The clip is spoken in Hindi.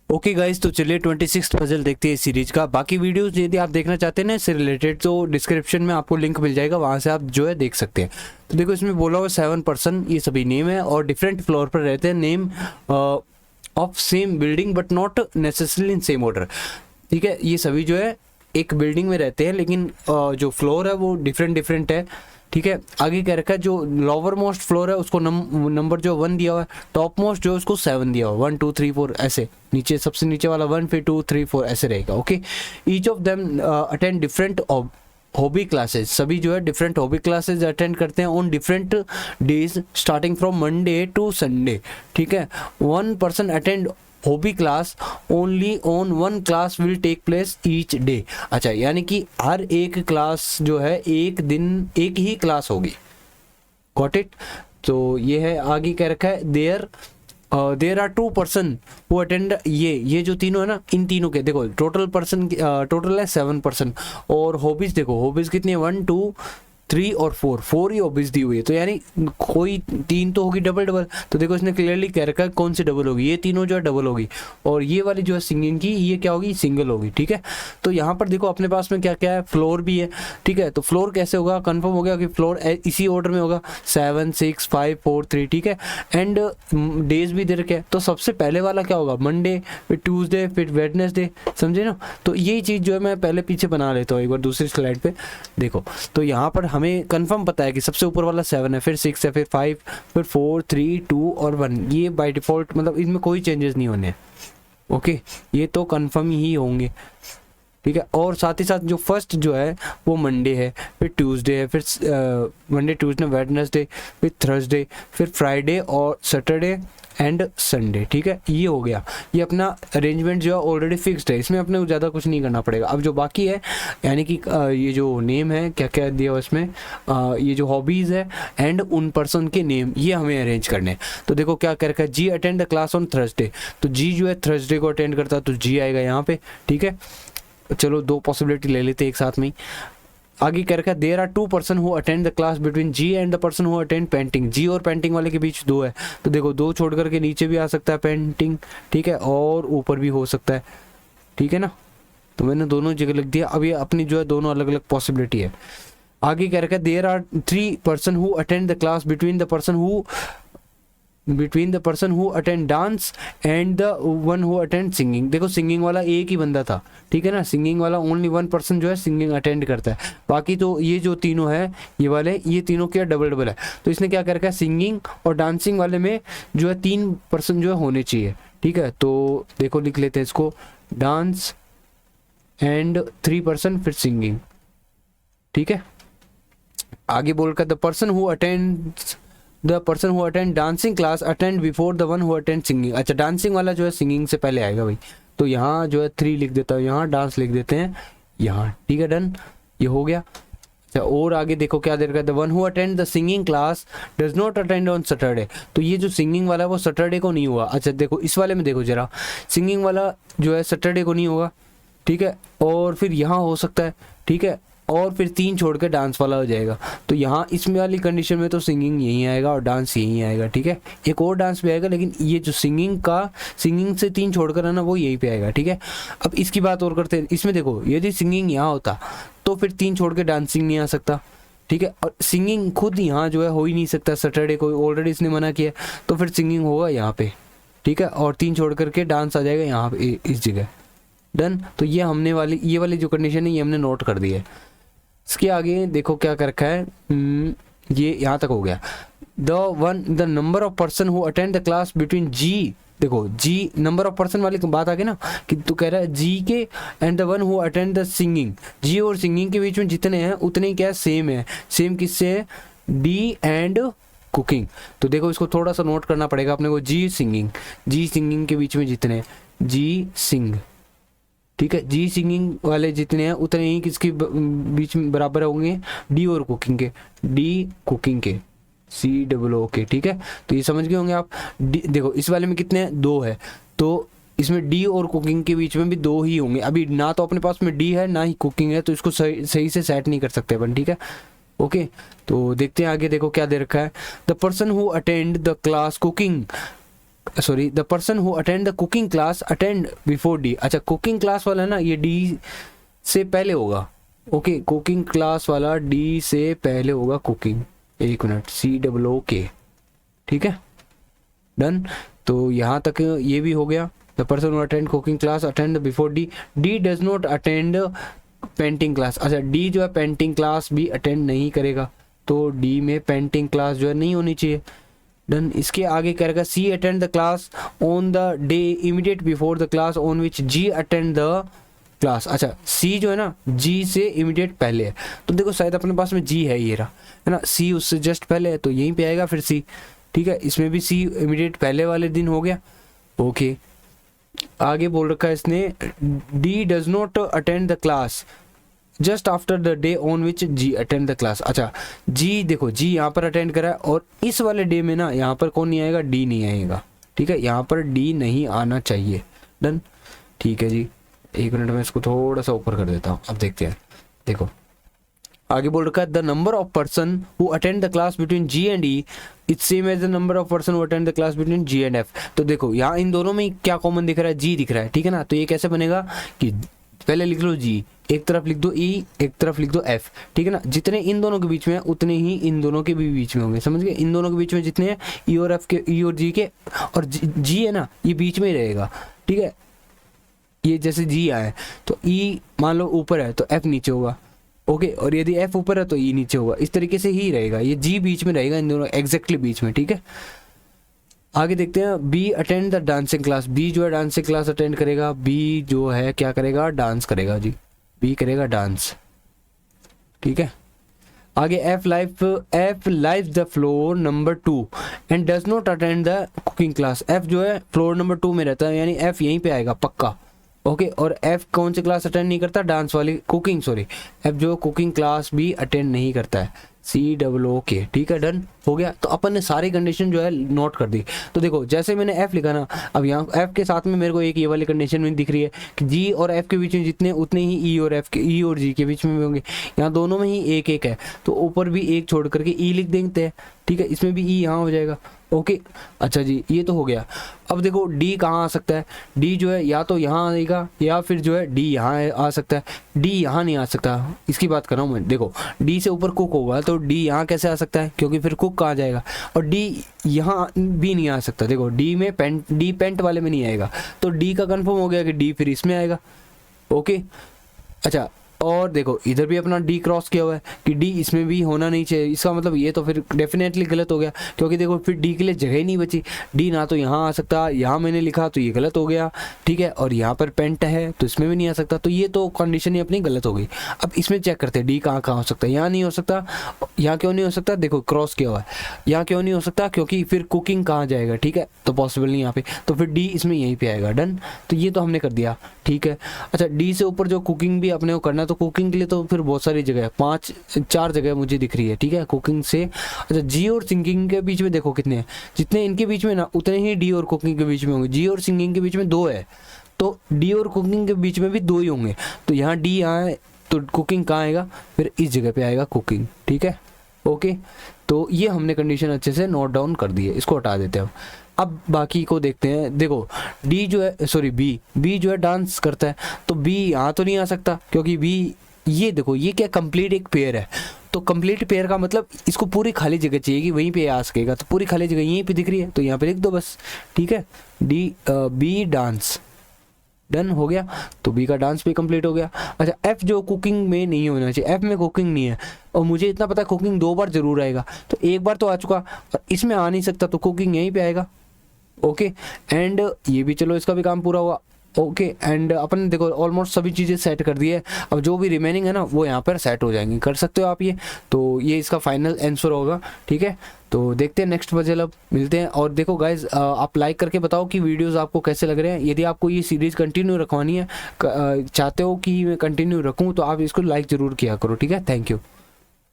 ओके गाइस, तो चलिए 26 पजल देखते हैं इस सीरीज का। बाकी वीडियोस यदि आप देखना चाहते हैं ना इससे रिलेटेड, तो डिस्क्रिप्शन में आपको लिंक मिल जाएगा, वहाँ से आप जो है देख सकते हैं। तो देखो इसमें बोला हुआ 7 पर्सन ये सभी नेम है और डिफरेंट फ्लोर पर रहते हैं। Name of same building but not necessarily in same order. ठीक है, ये सभी जो है एक बिल्डिंग में रहते हैं, लेकिन जो फ्लोर है वो डिफरेंट है। ठीक है, आगे क्या रखा है, जो लोअर मोस्ट फ्लोर है उसको नंबर जो 1 दिया हुआ है, टॉप मोस्ट जो है उसको 7 दिया हुआ है, 1 2 3 4 ऐसे, नीचे सबसे नीचे वाला 1 फिर 2 3 4 ऐसे रहेगा। Okay, each of them attend different hobby classes. सभी जो है डिफरेंट हॉबी क्लासेस अटेंड करते हैं on different days starting from Monday to Sunday. ठीक है, 1 person attend hobby class only on 1 class will take place each day. अच्छा, यानी कि हर एक क्लास जो है एक दिन एक ही क्लास होगी। Got it. तो ये है, आगे क्या रखा है, देयर आर 2 पर्सन वो अटेंड। ये जो तीनों है ना, इन तीनों के देखो टोटल पर्सन टोटल है 7 पर्सन। और हॉबीज देखो, हॉबीज कितनी है, 1 2 3 और 4 ही हॉबीज दी हुई है। तो यानी कोई 3 तो होगी डबल डबल। तो देखो इसने क्लियरली कह रखा है कौन सी डबल होगी, ये तीनों जो है डबल होगी, और ये वाली जो है सिंगिंग की ये क्या होगी, सिंगल होगी। ठीक है, तो यहाँ पर देखो अपने पास में क्या क्या है, फ्लोर भी है। ठीक है, तो फ्लोर कैसे होगा, कंफर्म हो गया कि फ्लोर इसी ऑर्डर में होगा, 7 6 5 4 3। ठीक है, एंड डेज भी दे रखे हैं। तो सबसे पहले वाला क्या होगा, मंडे, फिर ट्यूसडे, फिर वेडनेसडे, समझे ना। तो यही चीज़ जो है मैं पहले पीछे बना लेता हूँ एक बार दूसरी स्लाइड पे देखो। तो यहाँ पर हमें कंफर्म पता है कि सबसे ऊपर वाला 7 है, फिर 6 है, फिर 5, फिर 4 3 2 और 1। ये बाय डिफ़ॉल्ट मतलब इनमें कोई चेंजेस नहीं होने। ओके, ये तो कंफर्म ही होंगे। ठीक है, और साथ ही साथ जो फर्स्ट जो है वो मंडे है, फिर ट्यूसडे है, फिर मंडे ट्यूसडे वेडनेसडे, फिर थर्सडे, फिर फ्राइडे और सैटरडे एंड संडे। ठीक है, ये हो गया। ये अपना अरेंजमेंट जो है ऑलरेडी फिक्स्ड है, इसमें अपने को ज़्यादा कुछ नहीं करना पड़ेगा। अब जो बाकी है, यानी कि ये जो नेम है क्या क्या दिया हुआ इसमें, ये जो हॉबीज़ है एंड उन पर्सन के नेम, ये हमें अरेंज करने हैं। तो देखो क्या कर रखा है, G attend the class on Thursday. तो जी जो है थर्सडे को अटेंड करता है, तो जी आएगा यहाँ पे। ठीक है, चलो 2 पॉसिबिलिटी ले लेते हैं एक साथ में ही। आगे क्या रखा है, there are 2 person who attend the class between G and the person who attend painting. G और पेंटिंग वाले के बीच 2 है, तो देखो 2 छोड़ करके नीचे भी आ सकता है पेंटिंग। ठीक है, और ऊपर भी हो सकता है। ठीक है ना, तो मैंने दोनों जगह लिख दिया। अब ये अपनी जो है दोनों अलग अलग पॉसिबिलिटी है। आगे क्या रखा है, there are 3 person who attend the class between the person who attend dance and the one who attend singing. देखो सिंगिंग वाला एक ही बंदा था, ठीक है ना, सिंगिंग वाला ओनली 1 पर्सन जो है सिंगिंग अटेंड करता है। बाकी तो ये जो तीनों है, ये वाले, ये तीनों क्या डबल डबल है। तो इसने क्या कर रखा है, सिंगिंग और डांसिंग वाले में जो है 3 पर्सन जो है होने चाहिए। ठीक है, तो देखो लिख लेते हैं इसको, डांस एंड 3 पर्सन फिर सिंगिंग। ठीक है, आगे बोलकर the person who attend dancing class attend before the one who attend singing. अच्छा, डांसिंग वाला जो है सिंगिंग से पहले आएगा भाई। तो यहाँ जो है 3 लिख देता हूँ, यहाँ डांस लिख देते हैं यहाँ। ठीक है, डन, ये हो गया। अच्छा, और आगे देखो क्या दे रखा है, the one who attend the singing class does not attend on Saturday. तो ये जो सिंगिंग वाला है वो सैटरडे को नहीं हुआ। अच्छा देखो इस वाले में देखो जरा, सिंगिंग वाला जो है सैटरडे को नहीं होगा। ठीक है, और फिर यहाँ हो सकता है। ठीक है, और फिर 3 छोड़ के डांस वाला हो जाएगा। तो यहाँ इसमें वाली कंडीशन में तो सिंगिंग यहीं आएगा और डांस यहीं आएगा। ठीक है, एक और डांस भी आएगा, लेकिन ये जो सिंगिंग से 3 छोड़कर है ना, वो यहीं पे आएगा। ठीक है, अब इसकी बात और करते हैं। इसमें देखो यदि सिंगिंग यहाँ होता तो फिर 3 छोड़ के डांसिंग नहीं आ सकता। ठीक है, और सिंगिंग खुद यहाँ जो है हो ही नहीं सकता, सैटरडे को ऑलरेडी इसने मना किया, तो फिर सिंगिंग होगा यहाँ पे। ठीक है, और 3 छोड़ करके डांस आ जाएगा यहाँ पे इस जगह। डन, तो ये ये वाली जो कंडीशन है ये हमने नोट कर दी है। इसके आगे देखो क्या कर रखा है, ये यहाँ तक हो गया। The number of person who attend the class between जी, देखो जी नंबर ऑफ पर्सन वाली बात आ गई ना, कि तू कह रहा है जी के and the one who attend the singing. G और सिंगिंग के बीच में जितने हैं उतने ही क्या सेम है। सेम किससे है, डी एंड कुकिंग। तो देखो इसको थोड़ा सा नोट करना पड़ेगा अपने को, जी सिंगिंग के बीच में जितने, जी सिंग। ठीक है, जी सिंगिंग वाले जितने हैं उतने ही किसके बीच में बराबर होंगे, डी और कुकिंग के, डी कुकिंग के, COO के। ठीक है, तो ये समझ गए होंगे आप। देखो इस वाले में कितने हैं, 2 है, तो इसमें डी और कुकिंग के बीच में भी 2 ही होंगे। अभी ना तो अपने पास में डी है ना ही कुकिंग है, तो इसको सही से सेट नहीं कर सकते अपन। ठीक है, ओके, तो देखते हैं आगे। देखो क्या दे रखा है, the person who attend the class cooking sorry the person who attend the cooking class attend before D. अच्छा कुकिंग क्लास वाला ना ये डी से पहले होगा। ओके कुकिंग क्लास वाला डी से पहले होगा कुकिंग। एक मिनट COOK, ठीक है डन। तो यहाँ तक ये भी हो गया। The person who attend cooking class attend before D. D does not attend painting class. अच्छा डी जो है पेंटिंग क्लास भी अटेंड नहीं करेगा, तो डी में पेंटिंग क्लास जो है नहीं होनी चाहिए। डन। इसके आगे करेगा C attend the class on the day immediate before the class on which G attend the class. अच्छा सी जो है ना जी से इमीडिएट पहले है, तो देखो शायद अपने पास में जी है ये रहा है ना, सी उससे जस्ट पहले है तो यहीं पे आएगा फिर सी। ठीक है इसमें भी सी इमीडिएट पहले वाले दिन हो गया। ओके आगे बोल रखा है इसने D does not attend the class just after the day on which G attend the class. अच्छा जी देखो जी यहाँ पर अटेंड करा है और इस वाले डे में ना यहाँ पर कौन नहीं आएगा, डी नहीं आएगा। ठीक है यहाँ पर डी नहीं आना चाहिए। डन। ठीक है जी एक मिनट में इसको थोड़ा सा ऊपर कर देता हूँ, अब देखते हैं। देखो आगे बोल रखा है the number of person who attend the class between G and E it's same as the number of person who attend the class between G and F. तो देखो यहाँ इन दोनों में क्या कॉमन दिख रहा है, जी दिख रहा है। ठीक है ना, तो ये कैसे बनेगा कि पहले लिख लो जी, एक तरफ लिख दो ई, एक तरफ लिख दो एफ। ठीक है ना, जितने इन दोनों के बीच में उतने ही इन दोनों के भी बीच में होंगे। समझ गए, इन दोनों के बीच में जितने हैं ई और एफ के, ई और जी के, और जी है ना ये बीच में ही रहेगा। ठीक है ये जैसे जी आए तो ई मान लो ऊपर है तो एफ नीचे होगा। ओके और यदि एफ ऊपर है तो ई नीचे होगा। इस तरीके से ही रहेगा, ये जी बीच में रहेगा इन दोनों एग्जैक्टली बीच में। ठीक है आगे देखते हैं B attend the dancing class. B जो है डांसिंग क्लास अटेंड करेगा। बी जो है क्या करेगा, डांस करेगा जी, बी करेगा डांस। ठीक है आगे F live the floor number 2 and does not attend the cooking class. F जो है फ्लोर नंबर 2 में रहता है, यानी एफ यहीं पे आएगा पक्का। ओके और एफ कौन सी क्लास अटेंड नहीं करता, डांस वाली, कुकिंग सॉरी, एफ जो कुकिंग क्लास भी अटेंड नहीं करता है, COOK। ठीक है डन हो गया। तो अपन ने सारी कंडीशन जो है नोट कर दी। तो देखो जैसे मैंने एफ लिखा ना, अब यहाँ एफ के साथ में मेरे को एक ये वाली कंडीशन में दिख रही है कि जी और एफ के बीच में जितने उतने ही ई और एफ के, ई और जी के बीच में भी होंगे। यहाँ दोनों में ही एक एक है तो ऊपर भी एक छोड़ करके ई लिख देते हैं। ठीक है इसमें भी ई यहाँ हो जाएगा। ओके अच्छा जी ये तो हो गया। अब देखो डी कहाँ आ सकता है, डी जो है या तो यहाँ आएगा या फिर जो है डी यहाँ आ सकता है। डी यहाँ नहीं आ सकता, इसकी बात कर रहा हूँ मैं। देखो डी से ऊपर कुक होगा तो डी यहाँ कैसे आ सकता है, क्योंकि फिर कुक कहाँ जाएगा, और डी यहाँ भी नहीं आ सकता। देखो डी में पेंट, डी पेंट वाले में नहीं आएगा, तो डी का कंफर्म हो गया कि डी फिर इसमें आएगा। ओके अच्छा और देखो इधर भी अपना डी क्रॉस किया हुआ है कि डी इसमें भी होना नहीं चाहिए। इसका मतलब ये तो फिर डेफिनेटली गलत हो गया, क्योंकि देखो फिर डी के लिए जगह ही नहीं बची। डी ना तो यहाँ आ सकता, यहाँ मैंने लिखा तो ये गलत हो गया। ठीक है और यहाँ पर पेंट है तो इसमें भी नहीं आ सकता, तो ये तो कंडीशन ही अपनी गलत हो गई। अब इसमें चेक करते हैं डी कहाँ कहाँ हो सकता है। यहाँ नहीं हो सकता, यहाँ क्यों नहीं हो सकता, देखो क्रॉस किया हुआ है। यहाँ क्यों नहीं हो सकता, क्योंकि फिर कुकिंग कहाँ जाएगा। ठीक है तो पॉसिबल नहीं यहाँ पे, तो फिर डी इसमें यहीं पे आएगा। डन तो ये तो हमने कर दिया। ठीक है अच्छा डी से ऊपर जो कुकिंग भी अपने को करना है, तो कुकिंग के लिए तो फिर बहुत सारी जगह है, 4 जगह मुझे दिख रही है। ठीक है कुकिंग से अच्छा जी और सिंगिंग के बीच में देखो कितने हैं, जितने इनके बीच में ना उतने ही डी और कुकिंग के बीच में होंगे। जी और सिंगिंग के बीच में 2 है तो डी और कुकिंग के बीच में भी 2 ही होंगे। तो यहाँ डी यहाँ है तो कुकिंग कहाँ आएगा, फिर इस जगह पे आएगा कुकिंग। ठीक है ओके तो ये हमने कंडीशन अच्छे से नोट डाउन कर दी है, इसको हटा देते हैं। अब बाकी को देखते हैं। देखो डी जो है सॉरी बी जो है डांस करता है, तो बी यहाँ तो नहीं आ सकता, क्योंकि बी ये देखो ये क्या कंप्लीट एक पेयर है। तो कंप्लीट पेयर का मतलब इसको पूरी खाली जगह चाहिए कि वहीं पे आ सकेगा, तो पूरी खाली जगह यहीं पे दिख रही है तो यहाँ पे लिख दो बस। ठीक है बी डांस। डन हो गया, तो बी का डांस भी कंप्लीट हो गया। अच्छा एफ जो कुकिंग में नहीं होना चाहिए, एफ में कुकिंग नहीं है, और मुझे इतना पता है कुकिंग 2 बार जरूर आएगा, तो एक बार तो आ चुका और इसमें आ नहीं सकता, तो कुकिंग यहीं पे आएगा। ओके एंड ये भी चलो इसका भी काम पूरा हुआ। ओके एंड अपन देखो ऑलमोस्ट सभी चीज़ें सेट कर दी है। अब जो भी रिमेनिंग है ना वो यहाँ पर सेट हो जाएंगी, कर सकते हो आप ये। तो ये इसका फाइनल आंसर होगा। ठीक है तो देखते हैं नेक्स्ट पजल, अब मिलते हैं। और देखो गाइज आप लाइक करके बताओ कि वीडियोस आपको कैसे लग रहे हैं। यदि आपको ये सीरीज़ कंटिन्यू रखवानी है, चाहते हो कि मैं कंटिन्यू रखूँ, तो आप इसको लाइक ज़रूर किया करो। ठीक है थैंक यू।